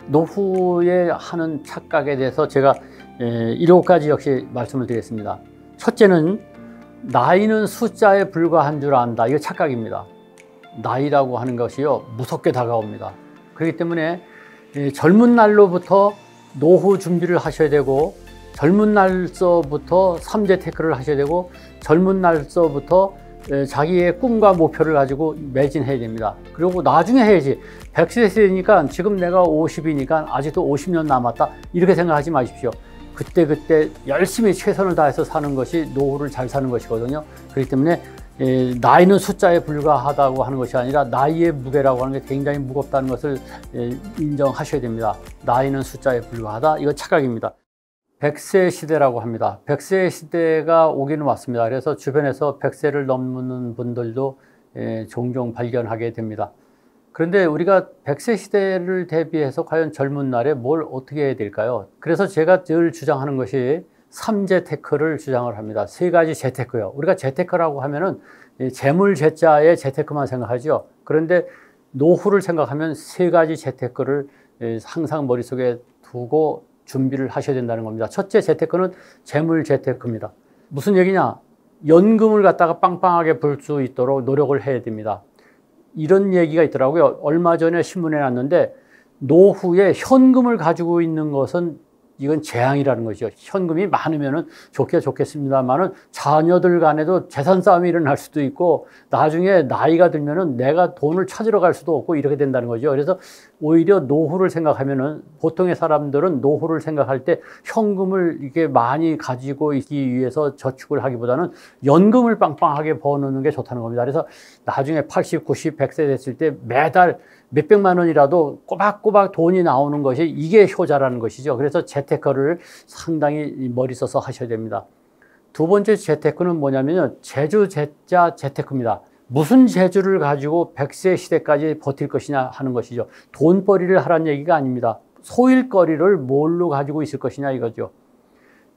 노후에 하는 착각에 대해서 제가 7가지 역시 말씀을 드리겠습니다. 첫째는 나이는 숫자에 불과한 줄 안다. 이거 착각입니다. 나이라고 하는 것이요, 무섭게 다가옵니다. 그렇기 때문에 젊은 날로부터 노후 준비를 하셔야 되고, 젊은 날서부터 삼재테크를 하셔야 되고, 젊은 날서부터 자기의 꿈과 목표를 가지고 매진해야 됩니다. 그리고 나중에 해야지. 100세 되니까 지금 내가 50이니까 아직도 50년 남았다, 이렇게 생각하지 마십시오. 그때 열심히 최선을 다해서 사는 것이 노후를 잘 사는 것이거든요. 그렇기 때문에 나이는 숫자에 불과하다고 하는 것이 아니라 나이의 무게라고 하는 게 굉장히 무겁다는 것을 인정하셔야 됩니다. 나이는 숫자에 불과하다, 이거 착각입니다. 100세 시대라고 합니다. 100세 시대가 오기는 왔습니다. 그래서 주변에서 100세를 넘는 분들도 종종 발견하게 됩니다. 그런데 우리가 100세 시대를 대비해서 과연 젊은 날에 뭘 어떻게 해야 될까요? 그래서 제가 늘 주장하는 것이 3재테크를 주장을 합니다. 3가지 재테크요. 우리가 재테크라고 하면은 재물 재자의 재테크만 생각하죠. 그런데 노후를 생각하면 3가지 재테크를 항상 머릿속에 두고 준비를 하셔야 된다는 겁니다. 첫째 재테크는 재물 재테크입니다. 무슨 얘기냐? 연금을 갖다가 빵빵하게 벌 수 있도록 노력을 해야 됩니다. 이런 얘기가 있더라고요. 얼마 전에 신문에 났는데, 노후에 현금을 가지고 있는 것은 이건 재앙이라는 거죠. 현금이 많으면은 좋겠습니다만은 자녀들 간에도 재산 싸움이 일어날 수도 있고, 나중에 나이가 들면은 내가 돈을 찾으러 갈 수도 없고, 이렇게 된다는 거죠. 그래서 오히려 노후를 생각하면은, 보통의 사람들은 노후를 생각할 때 현금을 이렇게 많이 가지고 있기 위해서 저축을 하기보다는 연금을 빵빵하게 버는 게 좋다는 겁니다. 그래서 나중에 80, 90, 100세 됐을 때 매달 몇백만 원이라도 꼬박꼬박 돈이 나오는 것이, 이게 효자라는 것이죠. 그래서 재테크를 상당히 머리 써서 하셔야 됩니다. 두 번째 재테크는 뭐냐면요, 재주 재자 재테크입니다. 무슨 재주를 가지고 100세 시대까지 버틸 것이냐 하는 것이죠. 돈벌이를 하라는 얘기가 아닙니다. 소일거리를 뭘로 가지고 있을 것이냐 이거죠.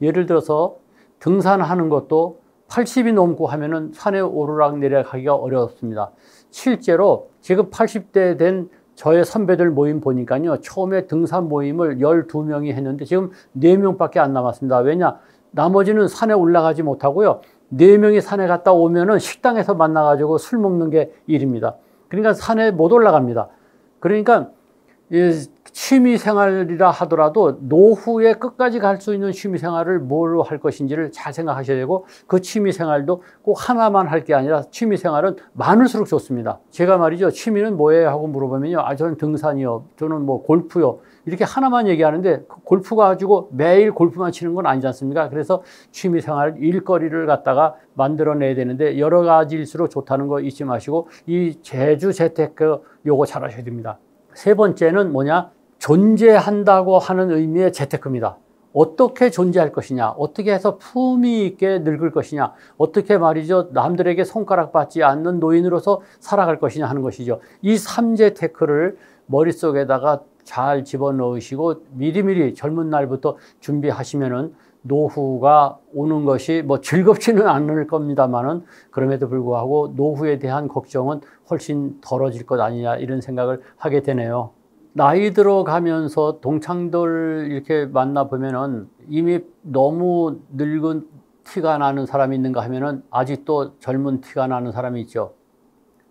예를 들어서 등산하는 것도 80이 넘고 하면은 산에 오르락 내려가기가 어렵습니다. 실제로 지금 80대 된 저의 선배들 모임 보니까요, 처음에 등산 모임을 12명이 했는데 지금 4명밖에 안 남았습니다. 왜냐? 나머지는 산에 올라가지 못하고요, 4명이 산에 갔다 오면은 식당에서 만나가지고 술 먹는 게 일입니다. 그러니까 산에 못 올라갑니다. 그러니까 취미생활이라 하더라도 노후에 끝까지 갈 수 있는 취미생활을 뭘로 할 것인지를 잘 생각하셔야 되고, 그 취미생활도 꼭 하나만 할 게 아니라 취미생활은 많을수록 좋습니다. 제가 말이죠, 취미는 뭐예요 하고 물어보면요, 저는 등산이요, 저는 뭐 골프요, 이렇게 하나만 얘기하는데, 골프 가지고 매일 골프만 치는 건 아니지 않습니까? 그래서 취미생활, 일거리를 갖다가 만들어내야 되는데, 여러 가지일수록 좋다는 거 잊지 마시고, 이 재주 재테크 요거 잘 하셔야 됩니다. 세 번째는 뭐냐? 존재한다고 하는 의미의 재테크입니다. 어떻게 존재할 것이냐, 어떻게 해서 품위 있게 늙을 것이냐, 어떻게 말이죠, 남들에게 손가락 받지 않는 노인으로서 살아갈 것이냐 하는 것이죠. 이 3재테크를 머릿속에다가 잘 집어넣으시고 미리미리 젊은 날부터 준비하시면은 노후가 오는 것이 뭐 즐겁지는 않을 겁니다만은, 그럼에도 불구하고 노후에 대한 걱정은 훨씬 덜어질 것 아니냐, 이런 생각을 하게 되네요. 나이 들어가면서 동창들 이렇게 만나보면은 이미 너무 늙은 티가 나는 사람이 있는가 하면은 아직도 젊은 티가 나는 사람이 있죠.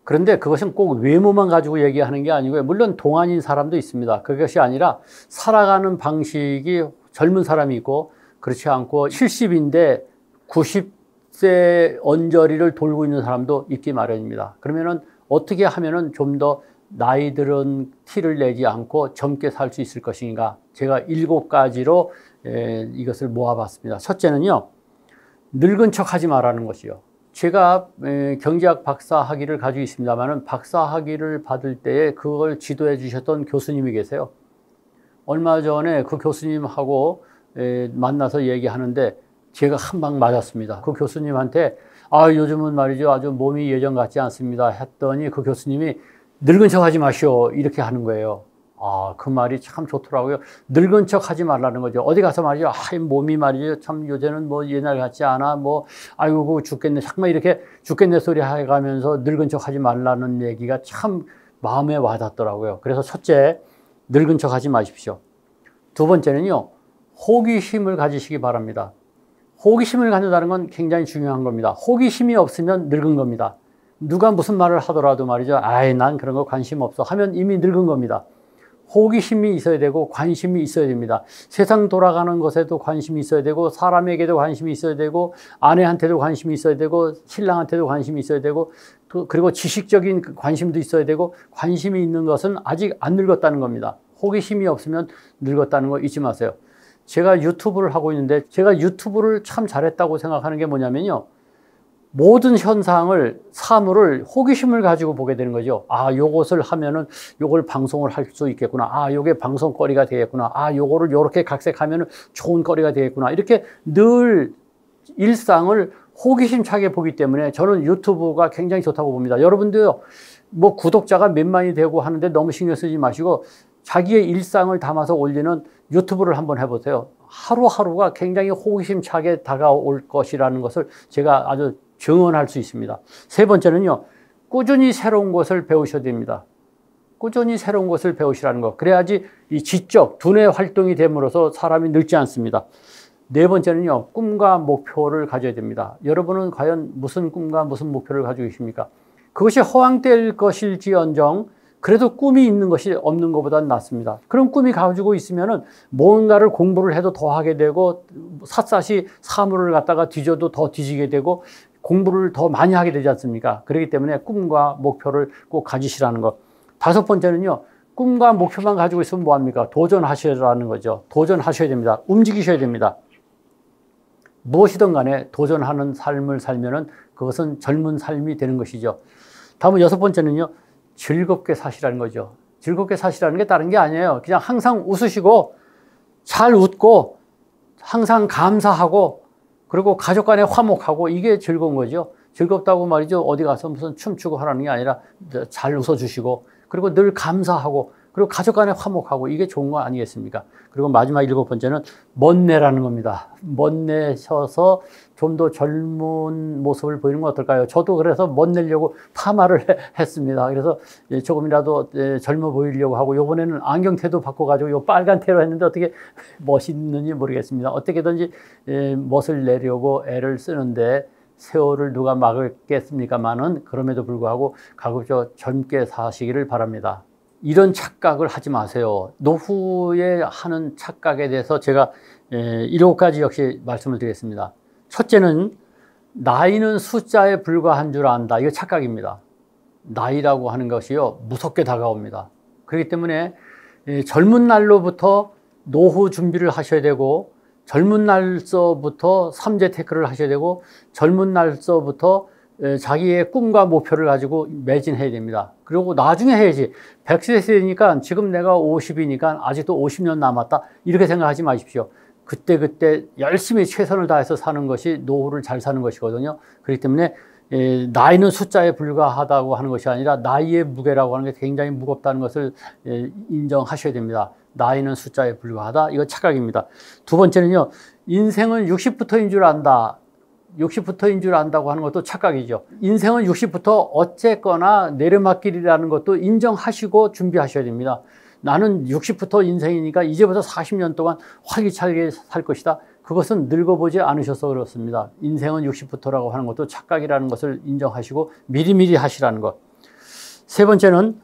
그런데 그것은 꼭 외모만 가지고 얘기하는 게 아니고요, 물론 동안인 사람도 있습니다. 그것이 아니라 살아가는 방식이 젊은 사람이 있고, 그렇지 않고 70인데 90세 언저리를 돌고 있는 사람도 있기 마련입니다. 그러면은 어떻게 하면은 좀 더 나이 들은 티를 내지 않고 젊게 살 수 있을 것인가, 제가 7가지로 이것을 모아봤습니다. 첫째는요, 늙은 척 하지 말라는 것이요. 제가 경제학 박사 학위를 가지고 있습니다만, 박사 학위를 받을 때에 그걸 지도해 주셨던 교수님이 계세요. 얼마 전에 그 교수님하고 만나서 얘기하는데 제가 한 방 맞았습니다. 그 교수님한테 요즘은 말이죠, 아주 몸이 예전 같지 않습니다 했더니, 그 교수님이 늙은 척 하지 마시오, 이렇게 하는 거예요. 그 말이 참 좋더라고요. 늙은 척 하지 말라는 거죠. 어디 가서 말이죠, 몸이 말이죠, 참 요새는 뭐 옛날 같지 않아, 뭐 아이고 죽겠네, 정말 이렇게 죽겠네 소리 해가면서 늙은 척 하지 말라는 얘기가 참 마음에 와닿더라고요. 그래서 첫째, 늙은 척 하지 마십시오. 두 번째는요, 호기심을 가지시기 바랍니다. 호기심을 갖는다는 건 굉장히 중요한 겁니다. 호기심이 없으면 늙은 겁니다. 누가 무슨 말을 하더라도 말이죠. 아이, 난 그런 거 관심 없어 하면 이미 늙은 겁니다. 호기심이 있어야 되고 관심이 있어야 됩니다. 세상 돌아가는 것에도 관심이 있어야 되고 사람에게도 관심이 있어야 되고 아내한테도 관심이 있어야 되고 신랑한테도 관심이 있어야 되고 그리고 지식적인 관심도 있어야 되고 관심이 있는 것은 아직 안 늙었다는 겁니다. 호기심이 없으면 늙었다는 거 잊지 마세요. 제가 유튜브를 하고 있는데 제가 유튜브를 참 잘했다고 생각하는 게 뭐냐면요. 모든 현상을, 사물을 호기심을 가지고 보게 되는 거죠. 아, 요것을 하면은 요걸 방송을 할 수 있겠구나. 아, 요게 방송거리가 되겠구나. 아, 요거를 요렇게 각색하면은 좋은 거리가 되겠구나. 이렇게 늘 일상을 호기심차게 보기 때문에 저는 유튜브가 굉장히 좋다고 봅니다. 여러분도요, 뭐 구독자가 몇만이 되고 하는데 너무 신경 쓰지 마시고 자기의 일상을 담아서 올리는 유튜브를 한번 해보세요. 하루하루가 굉장히 호기심차게 다가올 것이라는 것을 제가 아주 증언할 수 있습니다. 세 번째는요, 꾸준히 새로운 것을 배우셔야 됩니다. 꾸준히 새로운 것을 배우시라는 것. 그래야지 이 지적, 두뇌 활동이 됨으로써 사람이 늙지 않습니다. 네 번째는요, 꿈과 목표를 가져야 됩니다. 여러분은 과연 무슨 꿈과 무슨 목표를 가지고 계십니까? 그것이 허황될 것일지언정 그래도 꿈이 있는 것이 없는 것보다는 낫습니다. 그런 꿈이 가지고 있으면은 뭔가를 공부를 해도 더 하게 되고 샅샅이 사물을 갖다가 뒤져도 더 뒤지게 되고 공부를 더 많이 하게 되지 않습니까? 그렇기 때문에 꿈과 목표를 꼭 가지시라는 것. 다섯 번째는요, 꿈과 목표만 가지고 있으면 뭐합니까? 도전하시라는 거죠. 도전하셔야 됩니다. 움직이셔야 됩니다. 무엇이든 간에 도전하는 삶을 살면은 그것은 젊은 삶이 되는 것이죠. 다음은 여섯 번째는요, 즐겁게 사시라는 거죠. 즐겁게 사시라는 게 다른 게 아니에요. 그냥 항상 웃으시고 잘 웃고 항상 감사하고 그리고 가족 간에 화목하고 이게 즐거운 거죠. 즐겁다고 말이죠. 어디 가서 무슨 춤추고 하라는 게 아니라 잘 웃어주시고 그리고 늘 감사하고 그리고 가족 간에 화목하고 이게 좋은 거 아니겠습니까? 그리고 마지막 일곱 번째는 멋내라는 겁니다. 멋내셔서 좀 더 젊은 모습을 보이는 건 어떨까요? 저도 그래서 멋내려고 파마를 했습니다. 그래서 조금이라도 젊어 보이려고 하고 이번에는 안경테도 바꿔가지고 요 빨간 테로 했는데 어떻게 멋있는지 모르겠습니다. 어떻게든지 멋을 내려고 애를 쓰는데 세월을 누가 막겠습니까만은 그럼에도 불구하고 가급적 젊게 사시기를 바랍니다. 이런 착각을 하지 마세요. 노후에 하는 착각에 대해서 제가 7가지 역시 말씀을 드리겠습니다. 첫째는 나이는 숫자에 불과한 줄 안다. 이거 착각입니다. 나이라고 하는 것이요, 무섭게 다가옵니다. 그렇기 때문에 젊은 날로부터 노후 준비를 하셔야 되고 젊은 날서부터 삼재테크를 하셔야 되고 젊은 날서부터 자기의 꿈과 목표를 가지고 매진해야 됩니다. 그리고 나중에 해야지. 100세 세니까 지금 내가 50이니까 아직도 50년 남았다. 이렇게 생각하지 마십시오. 그때 열심히 최선을 다해서 사는 것이 노후를 잘 사는 것이거든요. 그렇기 때문에 나이는 숫자에 불과하다고 하는 것이 아니라 나이의 무게라고 하는 게 굉장히 무겁다는 것을 인정하셔야 됩니다. 나이는 숫자에 불과하다. 이거 착각입니다. 두 번째는요, 인생은 60부터인 줄 안다. 60부터인 줄 안다고 하는 것도 착각이죠. 인생은 60부터 어쨌거나 내려막길이라는 것도 인정하시고 준비하셔야 됩니다. 나는 60부터 인생이니까 이제부터 40년 동안 활기차게 살 것이다. 그것은 늙어보지 않으셔서 그렇습니다. 인생은 60부터라고 하는 것도 착각이라는 것을 인정하시고 미리미리 하시라는 것. 세 번째는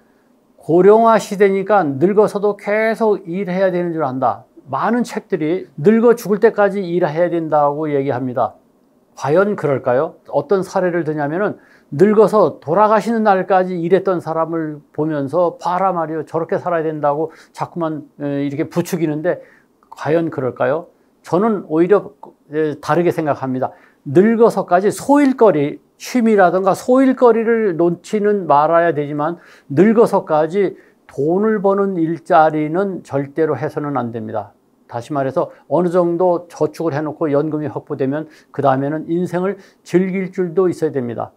고령화 시대니까 늙어서도 계속 일해야 되는 줄 안다. 많은 책들이 늙어 죽을 때까지 일해야 된다고 얘기합니다. 과연 그럴까요? 어떤 사례를 드냐면은 늙어서 돌아가시는 날까지 일했던 사람을 보면서 봐라 말이요, 저렇게 살아야 된다고 자꾸만 이렇게 부추기는데 과연 그럴까요? 저는 오히려 다르게 생각합니다. 늙어서까지 소일거리, 취미라든가 소일거리를 놓지는 말아야 되지만 늙어서까지 돈을 버는 일자리는 절대로 해서는 안 됩니다. 다시 말해서 어느 정도 저축을 해놓고 연금이 확보되면 그 다음에는 인생을 즐길 줄도 있어야 됩니다.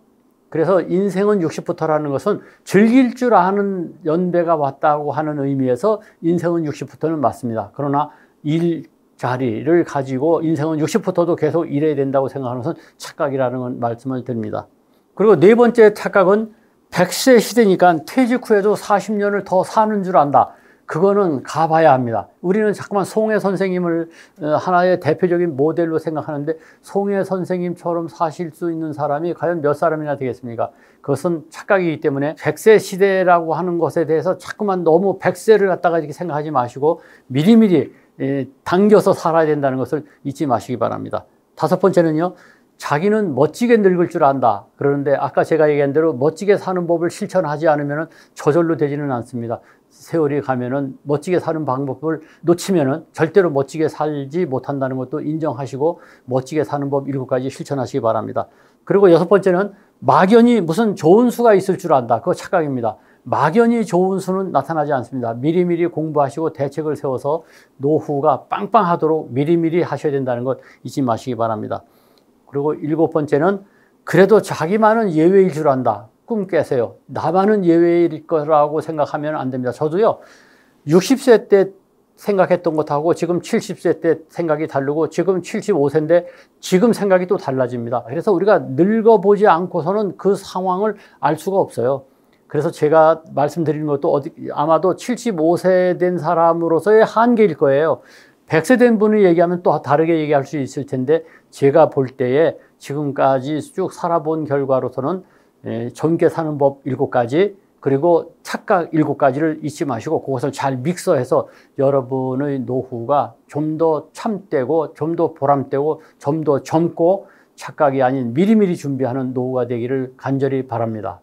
그래서 인생은 60부터라는 것은 즐길 줄 아는 연배가 왔다고 하는 의미에서 인생은 60부터는 맞습니다. 그러나 일자리를 가지고 인생은 60부터도 계속 일해야 된다고 생각하는 것은 착각이라는 말씀을 드립니다. 그리고 네 번째 착각은 100세 시대니까 퇴직 후에도 40년을 더 사는 줄 안다. 그거는 가봐야 합니다. 우리는 자꾸만 송해 선생님을 하나의 대표적인 모델로 생각하는데 송해 선생님처럼 사실 수 있는 사람이 과연 몇 사람이나 되겠습니까? 그것은 착각이기 때문에 100세 시대라고 하는 것에 대해서 자꾸만 너무 100세를 갖다가 이렇게 생각하지 마시고 미리미리 당겨서 살아야 된다는 것을 잊지 마시기 바랍니다. 다섯 번째는요. 자기는 멋지게 늙을 줄 안다. 그러는데 아까 제가 얘기한 대로 멋지게 사는 법을 실천하지 않으면 저절로 되지는 않습니다. 세월이 가면은 멋지게 사는 방법을 놓치면은 절대로 멋지게 살지 못한다는 것도 인정하시고 멋지게 사는 법 7가지 실천하시기 바랍니다. 그리고 여섯 번째는 막연히 무슨 좋은 수가 있을 줄 안다. 그거 착각입니다. 막연히 좋은 수는 나타나지 않습니다. 미리미리 공부하시고 대책을 세워서 노후가 빵빵하도록 미리미리 하셔야 된다는 것 잊지 마시기 바랍니다. 그리고 7번째는 그래도 자기만은 예외일 줄 안다. 꿈 깨세요. 나만은 예외일 거라고 생각하면 안 됩니다. 저도요, 60세 때 생각했던 것하고 지금 70세 때 생각이 다르고 지금 75세인데 지금 생각이 또 달라집니다. 그래서 우리가 늙어보지 않고서는 그 상황을 알 수가 없어요. 그래서 제가 말씀드리는 것도 아마도 75세 된 사람으로서의 한계일 거예요. 100세 된 분이 얘기하면 또 다르게 얘기할 수 있을 텐데 제가 볼 때에 지금까지 쭉 살아본 결과로서는 젊게 사는 법 7가지 그리고 착각 7가지를 잊지 마시고 그것을 잘 믹서해서 여러분의 노후가 좀 더 참되고 좀 더 보람되고 좀 더 젊고 착각이 아닌 미리미리 준비하는 노후가 되기를 간절히 바랍니다.